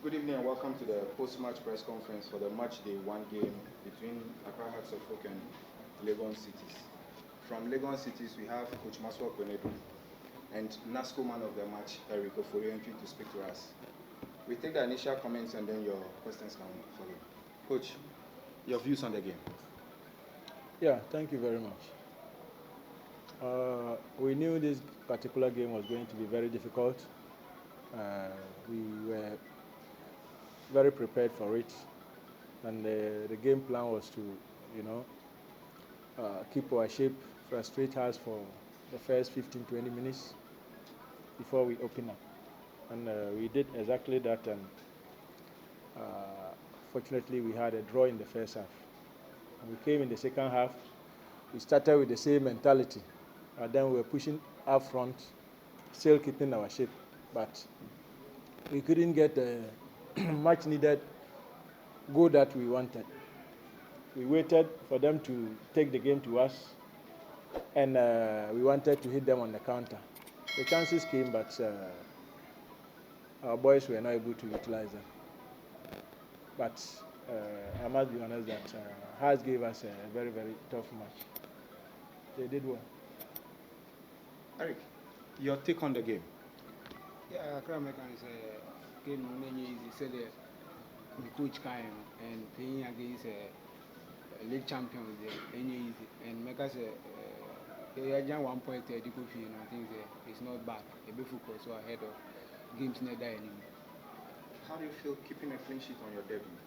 Good evening and welcome to the post-match press conference for the match day one game between Accra Hearts of Oak and Legon Cities. From Legon Cities, we have Coach Maxwell and NASCO man of the match, Ofori, Antwi, to speak to us. We take the initial comments and then your questions can follow. Coach, your views on the game? Yeah, thank you very much. We knew this particular game was going to be very difficult. We were very prepared for it, and the game plan was to, keep our shape, frustrate us for the first 15-20 minutes before we open up, and we did exactly that. And fortunately, we had a draw in the first half. And we came in the second half. We started with the same mentality, and then we were pushing up front, still keeping our shape, but we couldn't get the much needed goal that we wanted. We waited for them to take the game to us, and we wanted to hit them on the counter. The chances came, but our boys were not able to utilize them. But I must be honest that Hearts gave us a very, very tough match. They did well. Eric, your take on the game? Yeah, Accra is a game many easy. Said the coach kind and playing against a league champion is any easy. And make us they are 1 point at the coffee, and I think it's not bad. A bit focused so ahead of games not there anymore. How do you feel keeping a clean sheet on your debut?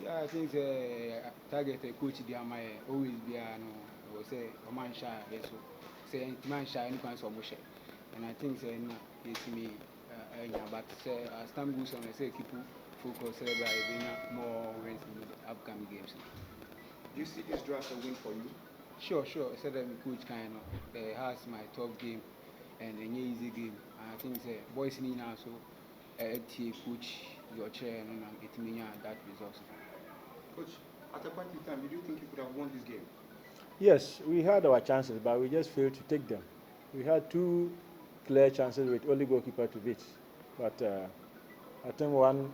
Yeah, I think target a coach they are my always be no say a man shy yes so say man shy any kind of motion. And I think it's me but as time goes on I say keep focus by more wins in the upcoming games. Do you see this draw as a win for you? Sure. I said that coach kind of has my top game and a easy game. And I think boys need now so coach your chair and it means that results. Coach, at a point in time, did you think you could have won this game? Yes, we had our chances, but we just failed to take them. We had two clear chances with only goalkeeper to beat, but I think one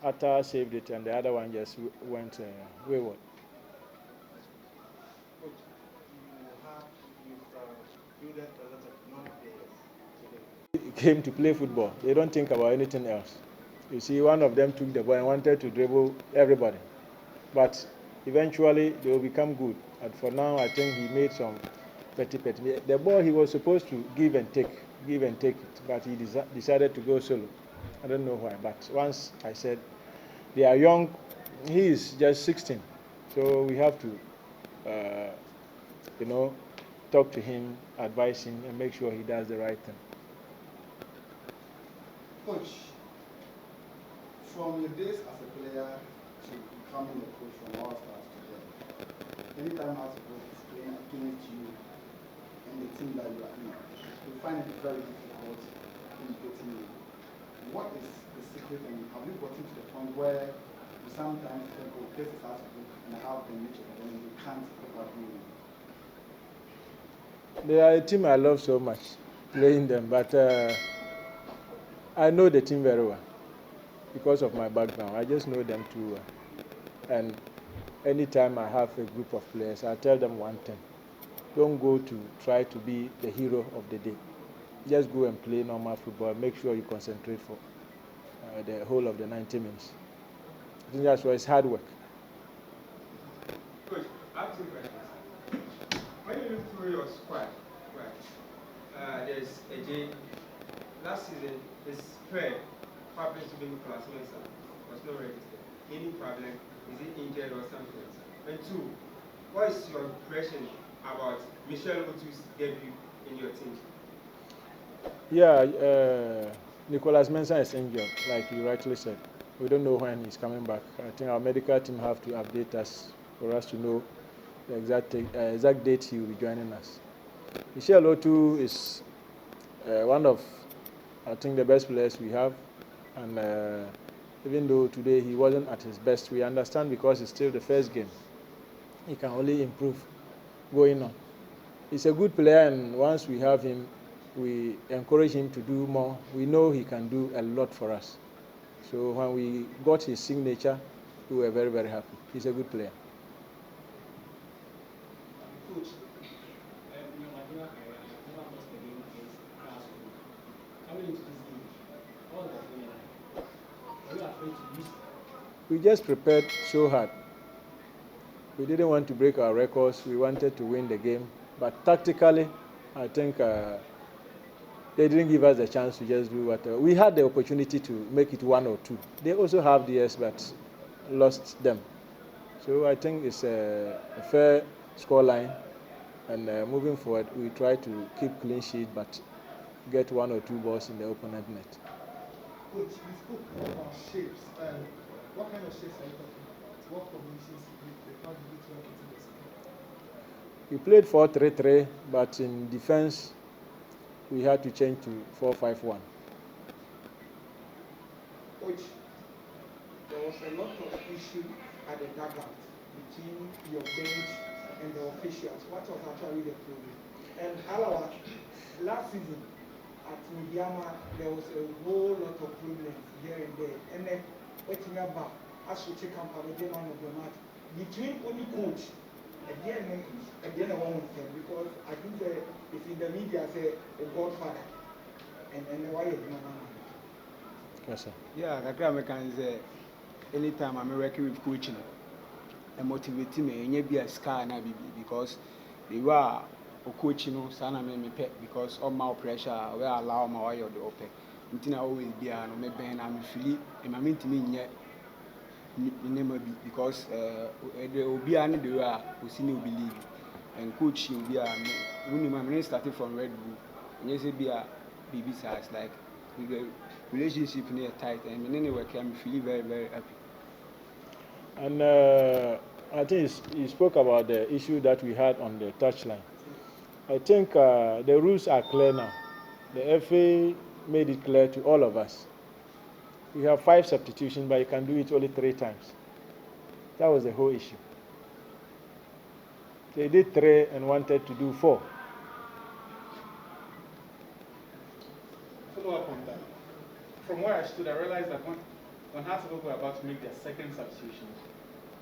Atta saved it, and the other one just went wayward. Coach, you've a lot of non-players today. They came to play football. They don't think about anything else. You see, one of them took the ball and wanted to dribble everybody, but eventually they will become good. And for now, I think he made some petty. The ball he was supposed to give and take it, but he decided to go solo. I don't know why, but once I said they are young, he is just 16, so we have to, talk to him, advise him, and make sure he does the right thing. Coach, from your days as a player to becoming a coach from All Stars today, anytime House of Oak is playing against you and the team that you are in, you find it very difficult in getting in. What is the secret, and have you gotten to the point where you sometimes think, oh, this is House of Oak and I have the nature of them and you can't ever win? They are a team I love so much, playing them, but I know the team very well because of my background. I just know them too well. And anytime I have a group of players, I tell them one thing: don't go to try to be the hero of the day. Just go and play normal football. Make sure you concentrate for the whole of the 90 minutes. I think that's why it's hard work. Coach, I have two questions. When you look through your squad, there's AJ. Last season, his spread happens to be Nicholas Mensah was not registered. Any problem? Is he injured or something? And two, what is your impression about Michel Otu's debut in your team? Yeah, Nicholas Mensah is injured, like you rightly said. We don't know when he's coming back. I think our medical team have to update us for us to know the exact date he will be joining us. Michel Otu is one of, I think, the best players we have, and even though today he wasn't at his best, we understand because it's still the first game. He can only improve going on. He's a good player, and once we have him, we encourage him to do more. We know he can do a lot for us. So when we got his signature, we were very, very happy. He's a good player. Coach, in your Madina career, you never lost a game against Accra. Coming into this game, what was the feeling like? Were you afraid to lose? We just prepared so hard. We didn't want to break our records. We wanted to win the game. But tactically, I think they didn't give us the chance to just do whatever. We had the opportunity to make it 1 or 2. They also have theirs, but lost them. So I think it's a fair scoreline. And moving forward, we try to keep clean sheet, but get 1 or 2 balls in the opponent net. Coach, you spoke about shapes. What kind of shapes are you talking about? What combinations did you play? How did you work it in the second? We played 4-3-3, but in defense, we had to change to 4-5-1. Coach, there was a lot of issue at the dugout between your bench and the officials. What was actually the problem? And Alawa, last season at Mediama, there was a whole lot of problems here and there. And then, waiting about, as we take up the man of the match, between only coach and then one with them, because I think it's in the media say a godfather and why is not man. Yes, sir. Yeah, Accra American say anytime I'm working with coaching, I motivate me and be a scar na because they were coaching sana me pet because all my pressure we allow my way or the open. Until I always be no me ben I'm feel and I mean to me yet because the obi and the way we see no believe and coach will be a when my started from Red Bull and you say be a baby size like the relationship near tight and anyway I'm feeling very, very happy. And I think he spoke about the issue that we had on the touchline. I think the rules are clear now. The FA made it clear to all of us. We have 5 substitutions, but you can do it only 3 times. That was the whole issue. They did 3 and wanted to do 4. Follow up on that. From where I stood, I realized that when Hartlepool were about to make their second substitution,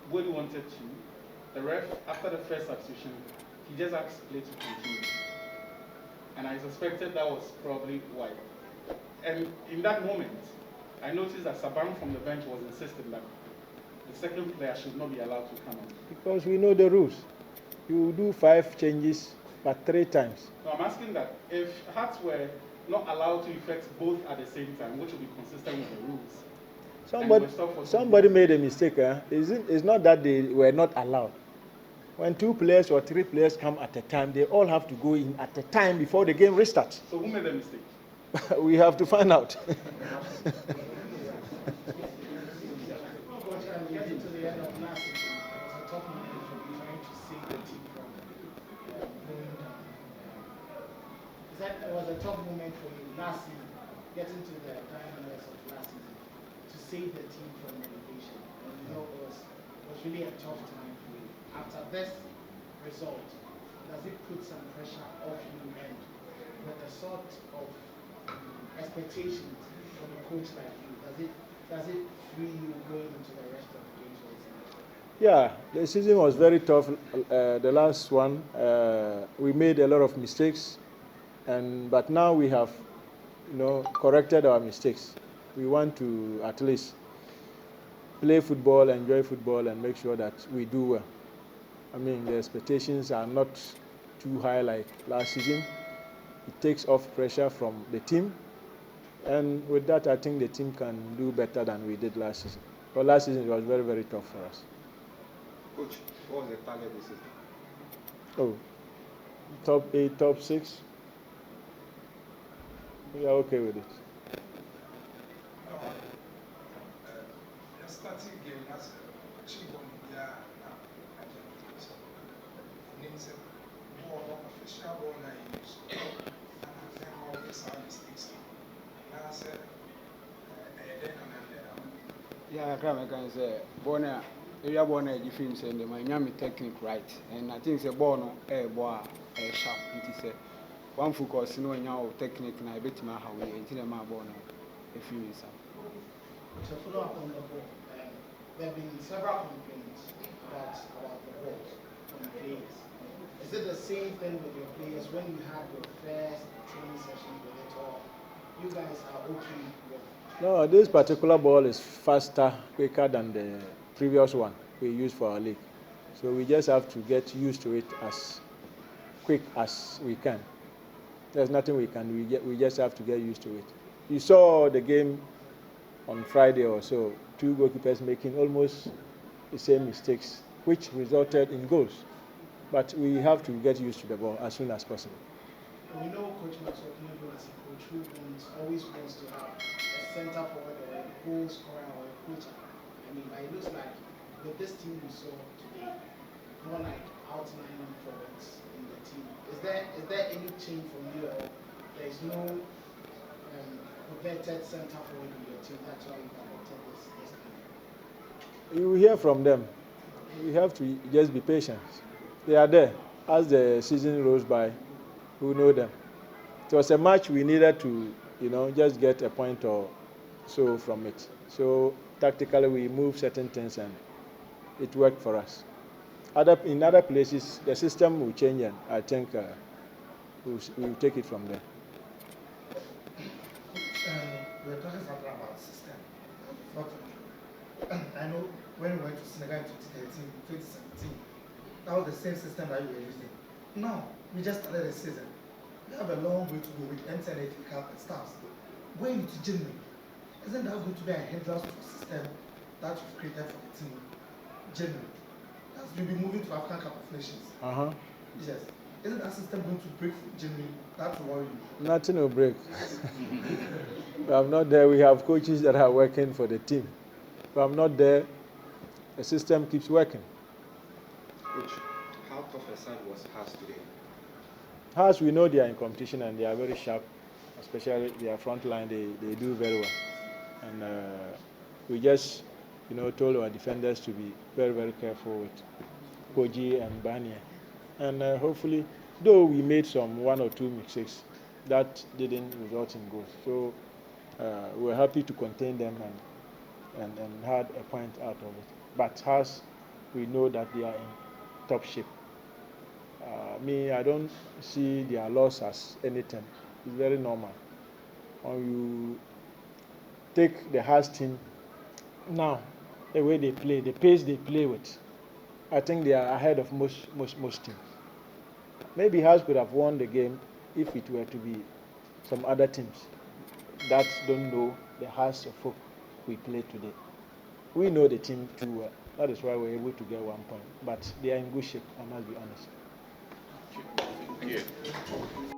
Woody wanted to. The ref, after the first substitution, he just asked play to continue. And I suspected that was probably why. And in that moment, I noticed that Saban from the bench was insisting that the second player should not be allowed to come on. Because we know the rules. You do 5 changes, but 3 times. So I'm asking that if Hearts were not allowed to effect both at the same time, which would be consistent with the rules. Somebody made a mistake. It's not that they were not allowed. When 2 players or 3 players come at a time, they all have to go in at a time before the game restarts. So who made the mistake? We have to find out. Getting to the end of last season, it was a tough moment for you trying to save the team from going down. It was a tough moment for you last season, getting to the climax of last season, to save the team from relegation. And you know it was really a tough time for you. After this result, does it put some pressure off you and with the sort of expectations from a coach like you, does it free you going into the rest of the games? Yeah, the season was very tough. The last one, we made a lot of mistakes, but now we have, corrected our mistakes. We want to at least play football, enjoy football, and make sure that we do well. I mean, the expectations are not too high like last season. It takes off pressure from the team. And with that, I think the team can do better than we did last season. But last season, it was very, very tough for us. Coach, what was the target this season? Oh, top 8, top 6. We are okay with it. Starting game as official ball I use and then all these mistakes. I said, yeah, Accra American say, Bona, area Bona, you feel saying the Miami technique right, and I think the ball no boy sharp. It is one focus, technique, and I bet my how we until my Bona a few minutes. To follow up on the ball, there have been several complaints about the ball from the players. Is it the same thing with your players when you had your first training session with it, or you guys are okay with it? No, this particular ball is faster, quicker than the previous one we used for our league. So we just have to get used to it as quick as we can. There's nothing we can do. We just have to get used to it. You saw the game on Friday or so, two goalkeepers making almost the same mistakes, which resulted in goals. But we have to get used to the ball as soon as possible. We know Coach Maxwell as a coach who always wants to have a center forward or a goal scorer or a coach. I mean, but it looks like with this team we saw today, more like outlining forwards in the team. Is there any change from you, or there is no vetted center forward in your team? That's why you adopted this team. You will hear from them. We have to just be patient. They are there. As the season goes by, we know them. It was a match we needed to, just get a point or so from it. So tactically, we moved certain things and it worked for us. In other places, the system will change, and I think we'll take it from there. We're talking something about the system. I know when we went to Senegal in 2017, that was the same system that you were using. Now, we just started the season. We have a long way to go with MTN Cup and staffs. Going into January, isn't that going to be a hindrance to the system that you've created for the team? January. You'll be moving to African Cup of Nations. Yes. Isn't that system going to break for January? That will worry you. Nothing will break. I'm not there. We have coaches that are working for the team. If I'm not there, the system keeps working. Coach, how tough a side was Haas today? Haas, we know they are in competition and they are very sharp, especially their front line. They do very well. And we just, told our defenders to be very, very careful with Koji and Bania. And hopefully, though we made some one or two mistakes, that didn't result in goals. So we're happy to contain them and had a point out of it. But Haas, we know that they are in top shape. I don't see their loss as anything. It's very normal. When you take the Haas team now, the way they play, the pace they play with, I think they are ahead of most teams. Maybe Haas could have won the game if it were to be some other teams that don't know the Haas of folk we play today. We know the team too well. That is why we're able to get 1 point. But they are in good shape, I must be honest. Thank you.